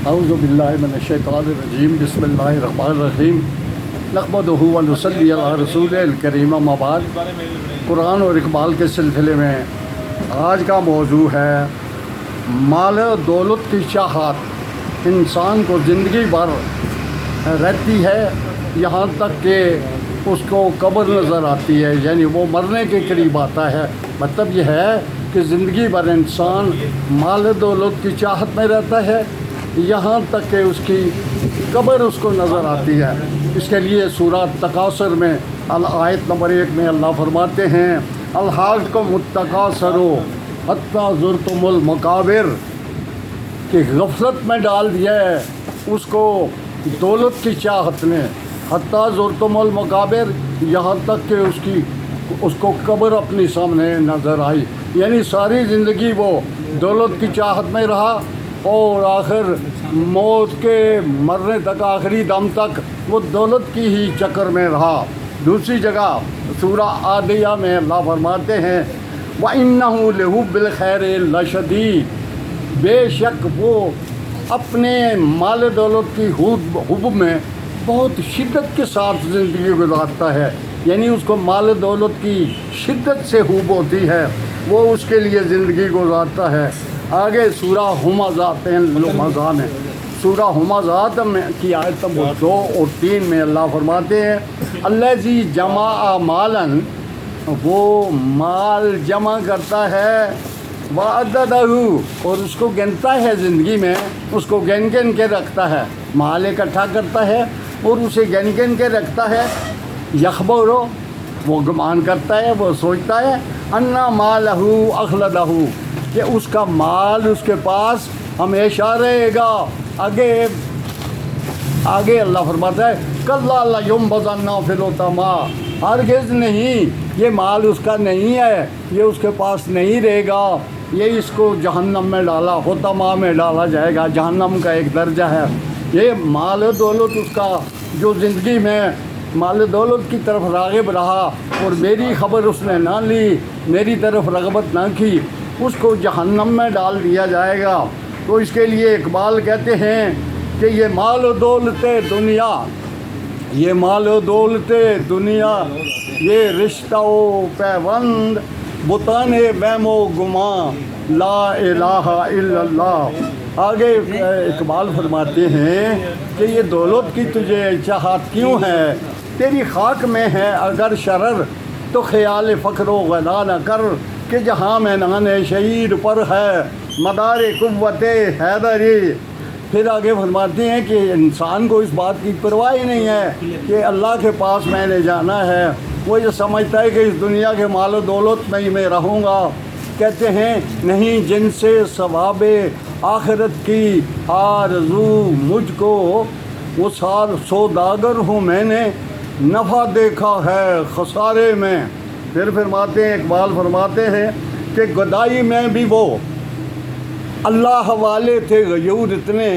اعوذ باللہ من الشیطان الرجیم بسم اللہ الرحمن الرحیم نحمدہ و نصلی علی رسول الکریم اما بعد۔ قرآن اور اقبال کے سلسلے میں آج کا موضوع ہے مال و دولت کی چاہت انسان کو زندگی بھر رہتی ہے، یہاں تک کہ اس کو قبر نظر آتی ہے، یعنی وہ مرنے کے قریب آتا ہے۔ مطلب یہ ہے کہ زندگی بھر انسان مال و دولت کی چاہت میں رہتا ہے، یہاں تک کہ اس کی قبر اس کو نظر آتی ہے۔ اس کے لیے سورہ تکاثر میں آیت نمبر 1 میں اللہ فرماتے ہیں الحاکم التکاثر حتی زرتم المقابر، کہ غفلت میں ڈال دیا ہے اس کو دولت کی چاہت نے، حتی زرتم المقابر، یہاں تک کہ اس کو قبر اپنی سامنے نظر آئی، یعنی ساری زندگی وہ دولت کی چاہت میں رہا اور آخر موت کے مرنے تک، آخری دم تک وہ دولت کی ہی چکر میں رہا۔ دوسری جگہ سورہ عادیہ میں اللہ فرماتے ہیں وَإِنَّهُ لِحُبِّ الْخَيْرِ لَشَدِيدٌ، بے شک وہ اپنے مال دولت کی حب میں بہت شدت کے ساتھ زندگی گزارتا ہے، یعنی اس کو مال دولت کی شدت سے حب ہوتی ہے، وہ اس کے لیے زندگی گزارتا ہے۔ آگے سورہ ہمزات میں سورہ ہمزات میں کی آیت نمبر 2 اور 3 میں اللہ فرماتے ہیں الذی جمع مالا، وہ مال جمع کرتا ہے، وعددہ، اور اس کو گنتا ہے، زندگی میں اس کو گن کے رکھتا ہے، مال اکٹھا کرتا ہے اور اسے گن کے رکھتا ہے، یخبر، وہ گمان کرتا ہے، وہ سوچتا ہے انا مالہ اخلدہ، کہ اس کا مال اس کے پاس ہمیشہ رہے گا۔ آگے اللہ فرماتا ہے کلا لینبذن فی الحطمہ، ہرگز نہیں، یہ مال اس کا نہیں ہے، یہ اس کے پاس نہیں رہے گا، یہ اس کو جہنم میں حطمہ میں ڈالا جائے گا، جہنم کا ایک درجہ ہے۔ یہ مال و دولت اس کا جو زندگی میں مال و دولت کی طرف راغب رہا اور میری خبر اس نے نہ لی، میری طرف رغبت نہ کی، اس کو جہنم میں ڈال دیا جائے گا۔ تو اس کے لیے اقبال کہتے ہیں کہ یہ مال و دولت دنیا، یہ مال و دولت دنیا، یہ رشتہ و پیوند، بتان وہم و گماں، لا الہ الا اللہ۔ آگے اقبال فرماتے ہیں کہ یہ دولت کی تجھے چاہت کیوں ہے، تیری خاک میں ہے اگر شرر، تو خیال فخر و غنا نہ کر، کہ جہاں میدان شہید پر ہے مدار قوت حیدری۔ پھر آگے فرماتے ہیں کہ انسان کو اس بات کی پرواہ ہی نہیں ہے کہ اللہ کے پاس میں نے جانا ہے، وہ یہ سمجھتا ہے کہ اس دنیا کے مال و دولت میں ہی میں رہوں گا۔ کہتے ہیں نہیں، جن سے ثواب آخرت کی آرزو مجھ کو، وہ سوداگر ہوں، میں نے نفع دیکھا ہے خسارے میں۔ پھر فرماتے ہیں اقبال فرماتے ہیں کہ گدائی میں بھی وہ اللہ والے تھے غیور اتنے،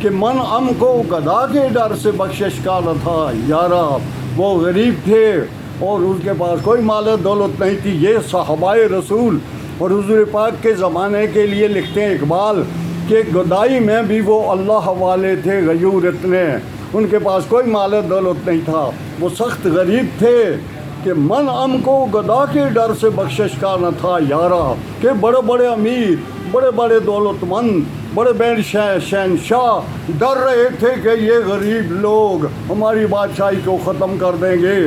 کہ من ام کو گدا کے ڈر سے بخشش کا نہ تھا یارا، وہ غریب تھے اور اس کے پاس کوئی مال و دولت نہیں تھی۔ یہ صحابہ رسول اور حضور پاک کے زمانے کے لیے لکھتے ہیں اقبال کہ گدائی میں بھی وہ اللہ والے تھے غیور اتنے، ان کے پاس کوئی مال و دولت نہیں تھا، وہ سخت غریب تھے، کہ من ام کو گدا کے ڈر سے بخشش کا نہ تھا یارا، کہ بڑے بڑے امیر، بڑے بڑے دولت مند، بڑے بڑے شہنشاہ ڈر رہے تھے کہ یہ غریب لوگ ہماری بادشاہی کو ختم کر دیں گے،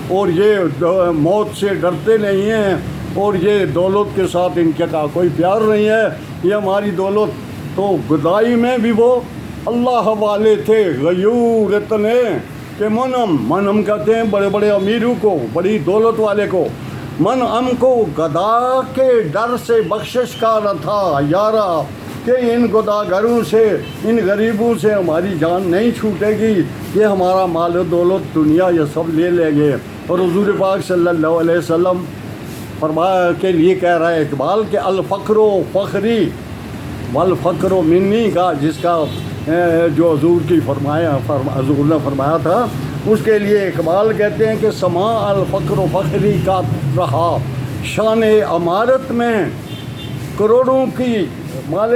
اور یہ موت سے ڈرتے نہیں ہیں، اور یہ دولت کے ساتھ ان کا کوئی پیار نہیں ہے، یہ ہماری دولت۔ تو گدائی میں بھی وہ اللہ والے تھے غیور اتنے، کہ منم کہتے ہیں بڑے بڑے امیروں کو، بڑی دولت والے کو، من ام کو گدا کے ڈر سے بخشش کا نہ تھا یارا، کہ ان گداگروں سے، ان غریبوں سے ہماری جان نہیں چھوٹے گی، یہ ہمارا مال و دولت دنیا یہ سب لے لیں گے۔ اور حضور پاک صلی اللہ علیہ وسلم فرمایا کے لیے کہہ رہا ہے اقبال کہ الفقر و فخری والفقر و منی کا، جس کا جو حضور حضور نے فرمایا تھا، اس کے لیے اقبال کہتے ہیں کہ سما الفقر و فخری کا رہا، شان امارت میں کروڑوں کی مال